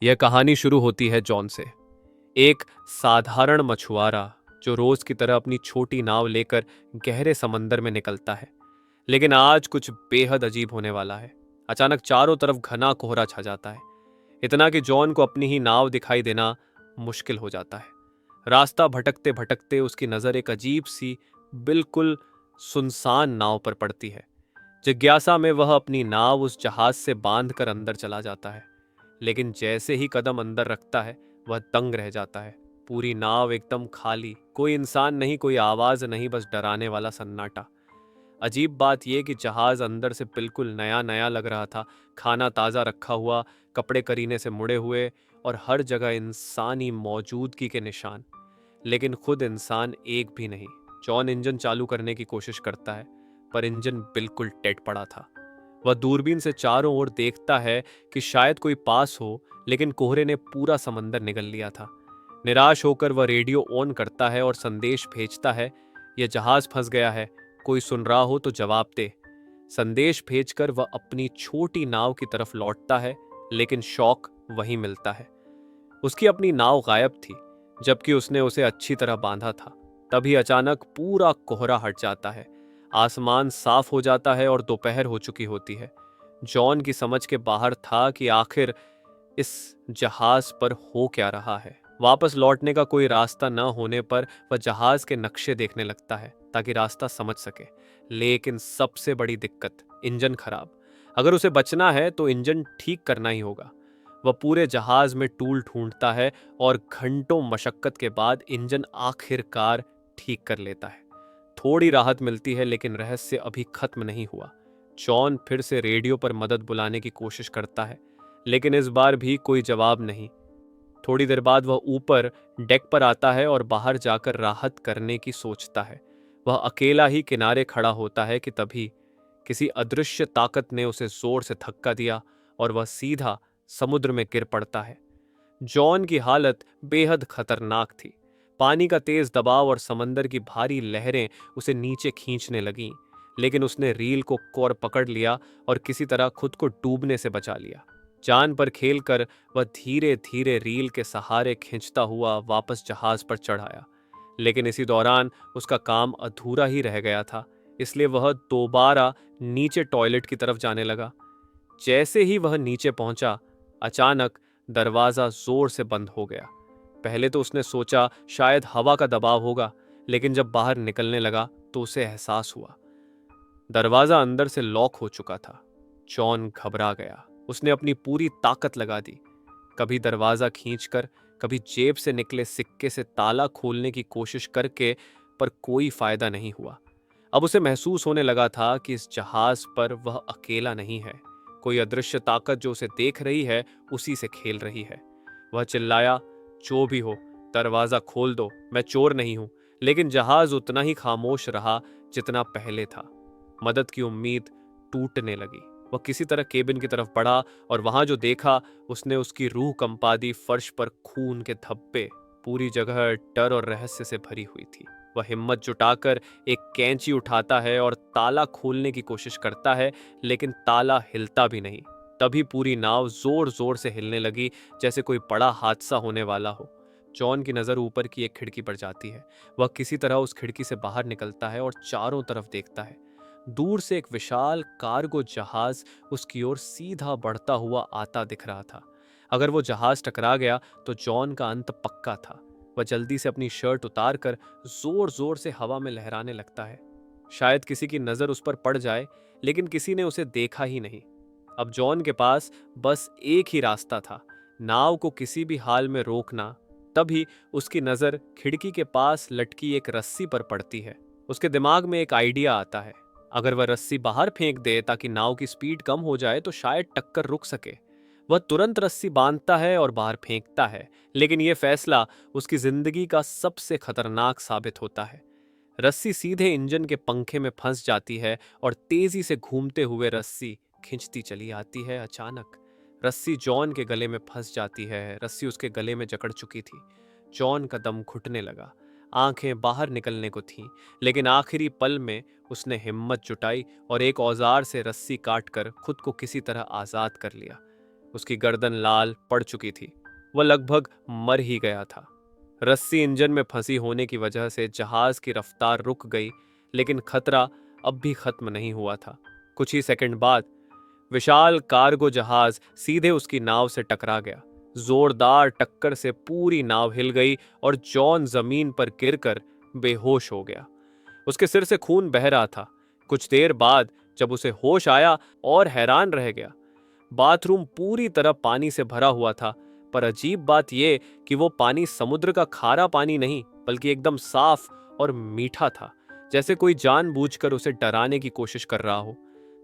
यह कहानी शुरू होती है जॉन से। एक साधारण मछुआरा जो रोज की तरह अपनी छोटी नाव लेकर गहरे समंदर में निकलता है। लेकिन आज कुछ बेहद अजीब होने वाला है। अचानक चारों तरफ घना कोहरा छा जाता है, इतना कि जॉन को अपनी ही नाव दिखाई देना मुश्किल हो जाता है। रास्ता भटकते भटकते उसकी नजर एक अजीब सी, बिल्कुल सुनसान नाव पर पड़ती है। जिज्ञासा में वह अपनी नाव उस जहाज से बांध कर अंदर चला जाता है। लेकिन जैसे ही कदम अंदर रखता है, वह दंग रह जाता है। पूरी नाव एकदम खाली, कोई इंसान नहीं, कोई आवाज नहीं, बस डराने वाला सन्नाटा। अजीब बात यह कि जहाज अंदर से बिल्कुल नया नया लग रहा था। खाना ताज़ा रखा हुआ, कपड़े करीने से मुड़े हुए और हर जगह इंसानी मौजूदगी के निशान। लेकिन खुद इंसान एक भी नहीं। जॉन इंजन चालू करने की कोशिश करता है, पर इंजन बिल्कुल टेट पड़ा था। वह दूरबीन से चारों ओर देखता है कि शायद कोई पास हो, लेकिन कोहरे ने पूरा समंदर निगल लिया था। निराश होकर वह रेडियो ऑन करता है और संदेश भेजता है, यह जहाज फंस गया है, कोई सुन रहा हो तो जवाब दे। संदेश भेजकर वह अपनी छोटी नाव की तरफ लौटता है, लेकिन शौक वहीं मिलता है। उसकी अपनी नाव गायब थी, जबकि उसने उसे अच्छी तरह बांधा था। तभी अचानक पूरा कोहरा हट जाता है, आसमान साफ हो जाता है और दोपहर हो चुकी होती है। जॉन की समझ के बाहर था कि आखिर इस जहाज पर हो क्या रहा है। वापस लौटने का कोई रास्ता न होने पर वह जहाज के नक्शे देखने लगता है ताकि रास्ता समझ सके। लेकिन सबसे बड़ी दिक्कत, इंजन खराब। अगर उसे बचना है तो इंजन ठीक करना ही होगा। वह पूरे जहाज में टूल ढूंढता है और घंटों मशक्कत के बाद इंजन आखिरकार ठीक कर लेता है। थोड़ी राहत मिलती है, लेकिन रहस्य अभी खत्म नहीं हुआ। जॉन फिर से रेडियो पर मदद बुलाने की कोशिश करता है, लेकिन इस बार भी कोई जवाब नहीं। थोड़ी देर बाद वह ऊपर डेक पर आता है और बाहर जाकर राहत करने की सोचता है। वह अकेला ही किनारे खड़ा होता है कि तभी किसी अदृश्य ताकत ने उसे जोर से धक्का दिया और वह सीधा समुद्र में गिर पड़ता है। जॉन की हालत बेहद खतरनाक थी। पानी का तेज दबाव और समंदर की भारी लहरें उसे नीचे खींचने लगीं, लेकिन उसने रील को कोर पकड़ लिया और किसी तरह खुद को डूबने से बचा लिया। जान पर खेलकर वह धीरे धीरे रील के सहारे खींचता हुआ वापस जहाज पर चढ़ आया। लेकिन इसी दौरान उसका काम अधूरा ही रह गया था, इसलिए वह दोबारा नीचे टॉयलेट की तरफ जाने लगा। जैसे ही वह नीचे पहुंचा, अचानक दरवाजा जोर से बंद हो गया। पहले तो उसने सोचा शायद हवा का दबाव होगा, लेकिन जब बाहर निकलने लगा तो उसे एहसास हुआ दरवाजा अंदर से लॉक हो चुका था। जॉन घबरा गया। उसने अपनी पूरी ताकत लगा दी, कभी दरवाजा खींचकर, कभी जेब से निकले सिक्के से ताला खोलने की कोशिश करके, पर कोई फायदा नहीं हुआ। अब उसे महसूस होने लगा था कि इस जहाज पर वह अकेला नहीं है। कोई अदृश्य ताकत जो उसे देख रही है, उसी से खेल रही है। वह चिल्लाया, जो भी हो, दरवाजा खोल दो, मैं चोर नहीं हूं। लेकिन जहाज उतना ही खामोश रहा जितना पहले था। मदद की उम्मीद टूटने लगी। वह किसी तरह केबिन की तरफ बढ़ा और वहां जो देखा, उसने उसकी रूह कंपा दी। फर्श पर खून के धब्बे, पूरी जगह डर और रहस्य से भरी हुई थी। वह हिम्मत जुटाकर एक कैंची उठाता है और ताला खोलने की कोशिश करता है, लेकिन ताला हिलता भी नहीं। तभी पूरी नाव जोर जोर से हिलने लगी, जैसे कोई बड़ा हादसा होने वाला हो। जॉन की नजर ऊपर की एक खिड़की पर जाती है। वह किसी तरह उस खिड़की से बाहर निकलता है और चारों तरफ देखता है। दूर से एक विशाल कार्गो जहाज उसकी ओर सीधा बढ़ता हुआ आता दिख रहा था। अगर वो जहाज टकरा गया तो जॉन का अंत पक्का था। वह जल्दी से अपनी शर्ट उतारकर जोर जोर से हवा में लहराने लगता है। शायद किसी की नजर उस पर पड़ जाए, लेकिन किसी ने उसे देखा ही नहीं। अब जॉन के पास बस एक ही रास्ता था, नाव को किसी भी हाल में रोकना। तभी उसकी नजर खिड़की के पास लटकी एक रस्सी पर पड़ती है। उसके दिमाग में एक आइडिया आता है। अगर वह रस्सी बाहर फेंक दे ताकि नाव की स्पीड कम हो जाए तो शायद टक्कर रुक सके। वह तुरंत रस्सी बांधता है और बाहर फेंकता है, लेकिन यह फैसला उसकी जिंदगी का सबसे खतरनाक साबित होता है। रस्सी सीधे इंजन के पंखे में फंस जाती है और तेजी से घूमते हुए रस्सी खिंचती चली आती है। अचानक रस्सी जॉन के गले में फंस जाती है। रस्सी उसके गले में जकड़ चुकी थी। जॉन का दम घुटने लगा, आंखें बाहर निकलने को थीं, लेकिन आखिरी पल में उसने हिम्मत जुटाई और एक औजार से रस्सी काटकर खुद को किसी तरह आजाद कर लिया। उसकी गर्दन लाल पड़ चुकी थी। वह लगभग मर ही गया था। रस्सी इंजन में फंसी होने की वजह से जहाज की रफ्तार रुक गई, लेकिन खतरा अब भी खत्म नहीं हुआ था। कुछ ही सेकंड बाद विशाल कार्गो जहाज सीधे उसकी नाव से टकरा गया। जोरदार टक्कर से पूरी नाव हिल गई और जॉन जमीन पर गिरकर बेहोश हो गया। उसके सिर से खून बह रहा था। कुछ देर बाद जब उसे होश आया और हैरान रह गया। बाथरूम पूरी तरह पानी से भरा हुआ था, पर अजीब बात यह कि वो पानी समुद्र का खारा पानी नहीं, बल्कि एकदम साफ और मीठा था, जैसे कोई जानबूझकर उसे डराने की कोशिश कर रहा हो।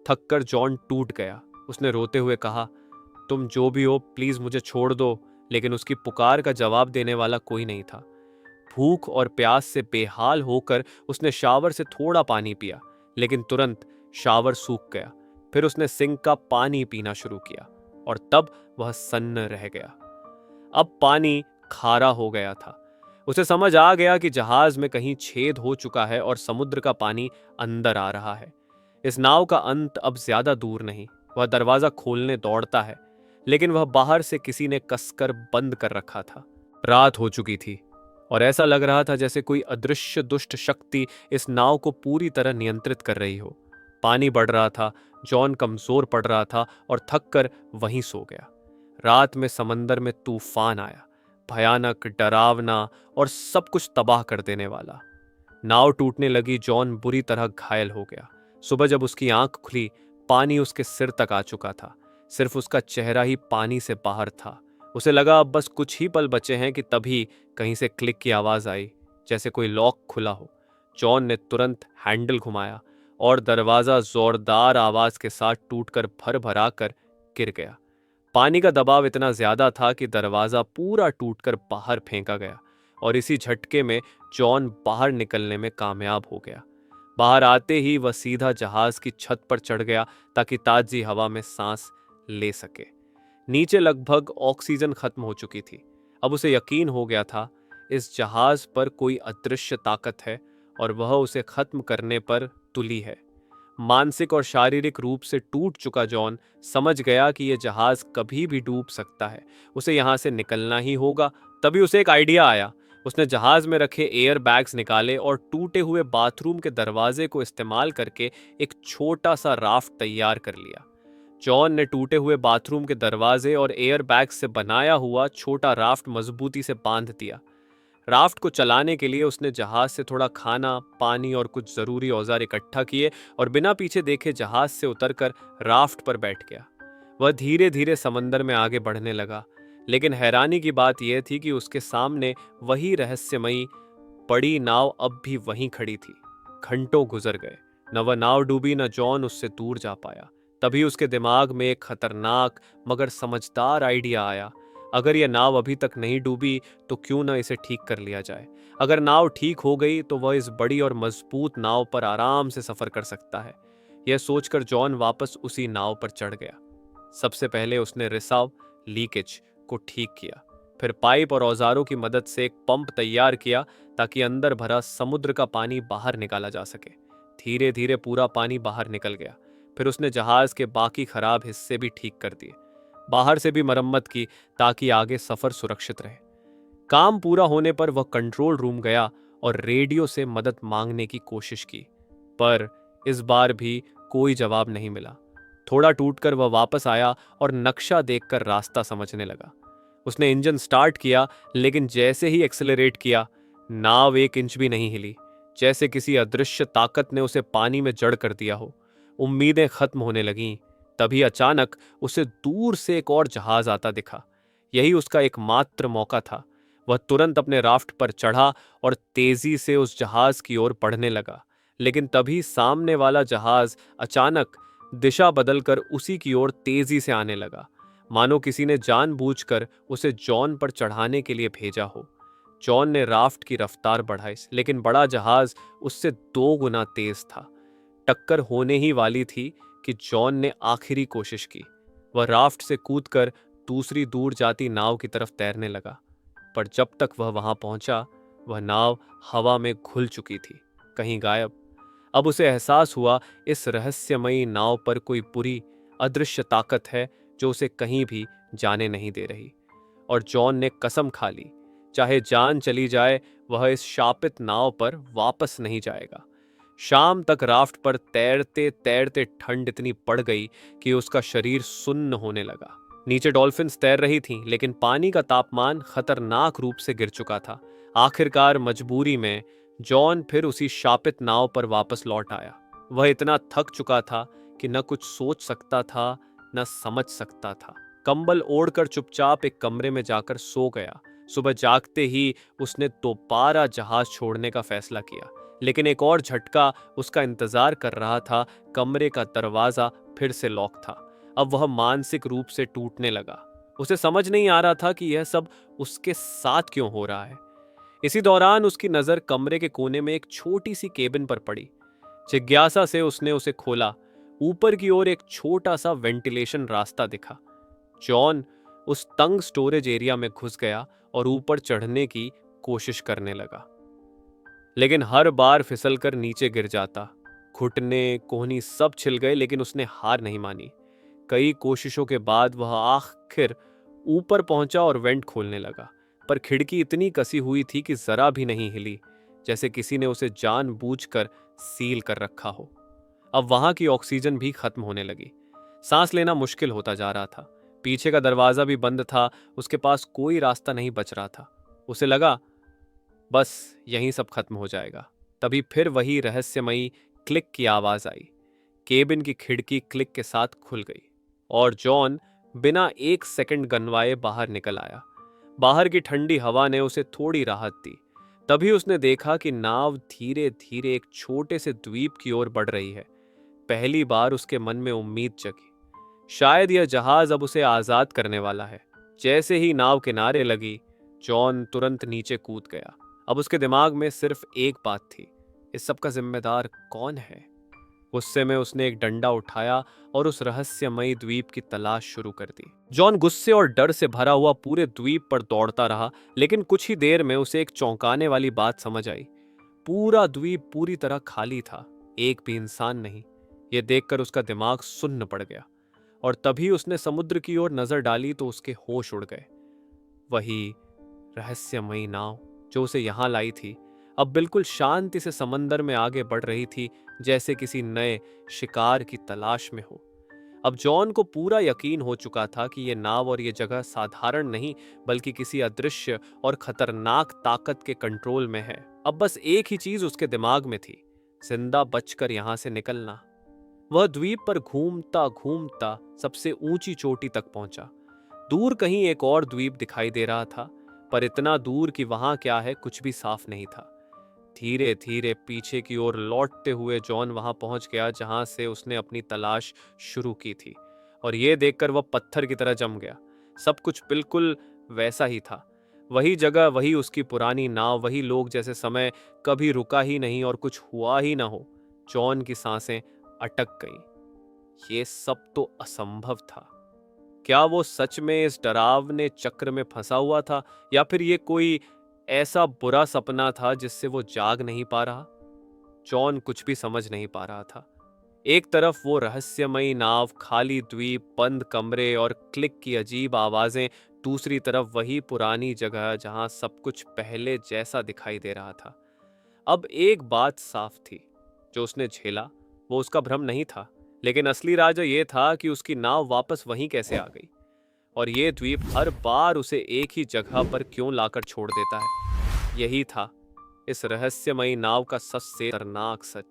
थककर जॉन टूट गया। उसने रोते हुए कहा, तुम जो भी हो प्लीज मुझे छोड़ दो। लेकिन उसकी पुकार का जवाब देने वाला कोई नहीं था। भूख और प्यास से बेहाल होकर उसने शावर से थोड़ा पानी पिया, लेकिन तुरंत शावर सूख गया। फिर उसने सिंक का पानी पीना शुरू किया और तब वह सन्न रह गया। अब पानी खारा हो गया था। उसे समझ आ गया कि जहाज में कहीं छेद हो चुका है और समुद्र का पानी अंदर आ रहा है। इस नाव का अंत अब ज्यादा दूर नहीं। वह दरवाजा खोलने दौड़ता है, लेकिन वह बाहर से किसी ने कसकर बंद कर रखा था। रात हो चुकी थी और ऐसा लग रहा था जैसे कोई अदृश्य दुष्ट शक्ति इस नाव को पूरी तरह नियंत्रित कर रही हो। पानी बढ़ रहा था, जॉन कमजोर पड़ रहा था और थक कर वहीं सो गया। रात में समंदर में तूफान आया, भयानक, डरावना और सब कुछ तबाह कर देने वाला। नाव टूटने लगी। जॉन बुरी तरह घायल हो गया। सुबह जब उसकी आंख खुली, पानी उसके सिर तक आ चुका था। सिर्फ उसका चेहरा ही पानी से बाहर था। उसे लगा अब बस कुछ ही पल बचे हैं कि तभी कहीं से क्लिक की आवाज आई, जैसे कोई लॉक खुला हो। जॉन ने तुरंत हैंडल घुमाया और दरवाजा जोरदार आवाज के साथ टूटकर भर भरा कर गिर गया। पानी का दबाव इतना ज्यादा था कि दरवाजा पूरा टूटकर बाहर फेंका गया और इसी झटके में जॉन बाहर निकलने में कामयाब हो गया। बाहर आते ही वह सीधा जहाज की छत पर चढ़ गया ताकि ताजी हवा में सांस ले सके। नीचे लगभग ऑक्सीजन खत्म हो चुकी थी। अब उसे यकीन हो गया था, इस जहाज पर कोई अदृश्य ताकत है और वह उसे खत्म करने पर तुली है। मानसिक और शारीरिक रूप से टूट चुका जॉन समझ गया कि यह जहाज कभी भी डूब सकता है। उसे यहां से निकलना ही होगा। तभी उसे एक आइडिया आया। उसने जहाज में रखे एयर बैग्स निकाले और टूटे हुए बाथरूम के दरवाजे को इस्तेमाल करके एक छोटा सा राफ्ट तैयार कर लिया। जॉन ने टूटे हुए बाथरूम के दरवाजे और एयर बैग से बनाया हुआ छोटा राफ्ट मजबूती से बांध दिया। राफ्ट को चलाने के लिए उसने जहाज से थोड़ा खाना, पानी और कुछ जरूरी औजार इकट्ठा किए और बिना पीछे देखे जहाज से उतरकर राफ्ट पर बैठ गया। वह धीरे धीरे समंदर में आगे बढ़ने लगा, लेकिन हैरानी की बात यह थी कि उसके सामने वही रहस्यमयी बड़ी नाव अब भी वहीं खड़ी थी। घंटों गुजर गए, न वह नाव डूबी, न जॉन उससे दूर जा पाया। तभी उसके दिमाग में एक खतरनाक मगर समझदार आइडिया आया। अगर यह नाव अभी तक नहीं डूबी तो क्यों न इसे ठीक कर लिया जाए। अगर नाव ठीक हो गई तो वह इस बड़ी और मजबूत नाव पर आराम से सफर कर सकता है। यह सोचकर जॉन वापस उसी नाव पर चढ़ गया। सबसे पहले उसने रिसाव लीकेज को ठीक किया, फिर पाइप और औजारों की मदद से एक पंप तैयार किया ताकि अंदर भरा समुद्र का पानी बाहर निकाला जा सके। धीरे धीरे पूरा पानी बाहर निकल गया। फिर उसने जहाज के बाकी खराब हिस्से भी ठीक कर दिए, बाहर से भी मरम्मत की ताकि आगे सफर सुरक्षित रहे। काम पूरा होने पर वह कंट्रोल रूम गया और रेडियो से मदद मांगने की कोशिश की, पर इस बार भी कोई जवाब नहीं मिला। थोड़ा टूटकर वह वापस आया और नक्शा देखकर रास्ता समझने लगा। उसने इंजन स्टार्ट किया, लेकिन जैसे ही एक्सेलरेट किया, नाव 1 इंच भी नहीं हिली, जैसे किसी अदृश्य ताकत ने उसे पानी में जड़ कर दिया हो। उम्मीदें खत्म होने लगीं। तभी अचानक उसे दूर से एक और जहाज आता दिखा। यही उसका एकमात्र मौका था। वह तुरंत अपने राफ्ट पर चढ़ा और तेजी से उस जहाज की ओर बढ़ने लगा। लेकिन तभी सामने वाला जहाज अचानक दिशा बदलकर उसी की ओर तेजी से आने लगा, मानो किसी ने जानबूझकर उसे जॉन पर चढ़ाने के लिए भेजा हो। जॉन ने राफ्ट की रफ्तार बढ़ाई, लेकिन बड़ा जहाज उससे 2 गुना तेज था। टक्कर होने ही वाली थी कि जॉन ने आखिरी कोशिश की। वह राफ्ट से कूदकर दूसरी दूर जाती नाव की तरफ तैरने लगा, पर जब तक वह वहां पहुंचा, वह नाव हवा में घुल चुकी थी, कहीं गायब। अब उसे एहसास हुआ, इस रहस्यमयी नाव पर कोई बुरी, अदृश्य ताकत है जो उसे कहीं भी जाने नहीं दे रही। और जॉन ने कसम खा ली, चाहे जान चली जाए, वह इस शापित नाव पर वापस नहीं जाएगा। शाम तक राफ्ट पर तैरते तैरते ठंड इतनी बढ़ गई कि उसका शरीर सुन्न होने लगा। नीचे डॉल्फिन्स तैर रही थीं, लेकिन पानी का तापमान खतरनाक रूप से गिर चुका था। आखिरकार मजबूरी में जॉन फिर उसी शापित नाव पर वापस लौट आया। वह इतना थक चुका था कि न कुछ सोच सकता था, न समझ सकता था। कंबल ओढ़कर चुपचाप एक कमरे में जाकर सो गया। सुबह जागते ही उसने दोबारा जहाज छोड़ने का फैसला किया, लेकिन एक और झटका उसका इंतजार कर रहा था। कमरे का दरवाजा फिर से लॉक था। अब वह मानसिक रूप से टूटने लगा। उसे समझ नहीं आ रहा था कि यह सब उसके साथ क्यों हो रहा है। इसी दौरान उसकी नजर कमरे के कोने में एक छोटी सी केबिन पर पड़ी। जिज्ञासा से उसने उसे खोला। ऊपर की ओर एक छोटा सा वेंटिलेशन रास्ता दिखा। जॉन उस तंग स्टोरेज एरिया में घुस गया और ऊपर चढ़ने की कोशिश करने लगा, लेकिन हर बार फिसलकर नीचे गिर जाता। घुटने कोहनी सब छिल गए, लेकिन उसने हार नहीं मानी। कई कोशिशों के बाद वह आखिर ऊपर पहुंचा और वेंट खोलने लगा, पर खिड़की इतनी कसी हुई थी कि जरा भी नहीं हिली, जैसे किसी ने उसे जानबूझकर सील कर रखा हो। अब वहां की ऑक्सीजन भी खत्म होने लगी। सांस लेना मुश्किल होता जा रहा था। पीछे का दरवाजा भी बंद था। उसके पास कोई रास्ता नहीं बच रहा था। उसे लगा बस यहीं सब खत्म हो जाएगा। तभी फिर वही रहस्यमयी क्लिक की आवाज आई। केबिन की खिड़की क्लिक के साथ खुल गई और जॉन बिना एक सेकंड गनवाए बाहर निकल आया। बाहर की ठंडी हवा ने उसे थोड़ी राहत दी। तभी उसने देखा कि नाव धीरे धीरे एक छोटे से द्वीप की ओर बढ़ रही है। पहली बार उसके मन में उम्मीद जगी। शायद यह जहाज अब उसे आजाद करने वाला है। जैसे ही नाव किनारे लगी, जॉन तुरंत नीचे कूद गया। अब उसके दिमाग में सिर्फ एक बात थी, इस सब का जिम्मेदार कौन है। गुस्से में उसने एक डंडा उठाया और उस रहस्यमयी द्वीप की तलाश शुरू कर दी। जॉन गुस्से और डर से भरा हुआ पूरे द्वीप पर दौड़ता रहा, लेकिन कुछ ही देर में उसे एक चौंकाने वाली बात समझ आई। पूरा द्वीप पूरी तरह खाली था, एक भी इंसान नहीं। यह देखकर उसका दिमाग सुन्न पड़ गया और तभी उसने समुद्र की ओर नजर डाली तो उसके होश उड़ गए। वही रहस्यमयी नाव जो उसे यहां लाई थी, अब बिल्कुल शांति से समंदर में आगे बढ़ रही थी, जैसे किसी नए शिकार की तलाश में हो। अब जॉन को पूरा यकीन हो चुका था कि यह नाव और यह जगह साधारण नहीं, बल्कि किसी अदृश्य और खतरनाक ताकत के कंट्रोल में है। अब बस एक ही चीज उसके दिमाग में थी, जिंदा बचकर यहां से निकलना। वह द्वीप पर घूमता घूमता सबसे ऊंची चोटी तक पहुंचा। दूर कहीं एक और द्वीप दिखाई दे रहा था, पर इतना दूर कि वहां क्या है कुछ भी साफ नहीं था। धीरे धीरे पीछे की ओर लौटते हुए जॉन वहां पहुंच गया जहां से उसने अपनी तलाश शुरू की थी, और यह देखकर वह पत्थर की तरह जम गया। सब कुछ बिल्कुल वैसा ही था। वही जगह, वही उसकी पुरानी नाव, वही लोग, जैसे समय कभी रुका ही नहीं और कुछ हुआ ही ना हो। जॉन की सांसें अटक गईं। ये सब तो असंभव था। क्या वो सच में इस डरावने चक्र में फंसा हुआ था, या फिर ये कोई ऐसा बुरा सपना था जिससे वो जाग नहीं पा रहा। जॉन कुछ भी समझ नहीं पा रहा था। एक तरफ वो रहस्यमयी नाव, खाली द्वीप, बंद कमरे और क्लिक की अजीब आवाजें, दूसरी तरफ वही पुरानी जगह जहां सब कुछ पहले जैसा दिखाई दे रहा था। अब एक बात साफ थी, जो उसने झेला वो उसका भ्रम नहीं था, लेकिन असली राज ये था कि उसकी नाव वापस वहीं कैसे आ गई, और ये द्वीप हर बार उसे एक ही जगह पर क्यों लाकर छोड़ देता है। यही था इस रहस्यमयी नाव का सबसे खतरनाक सच।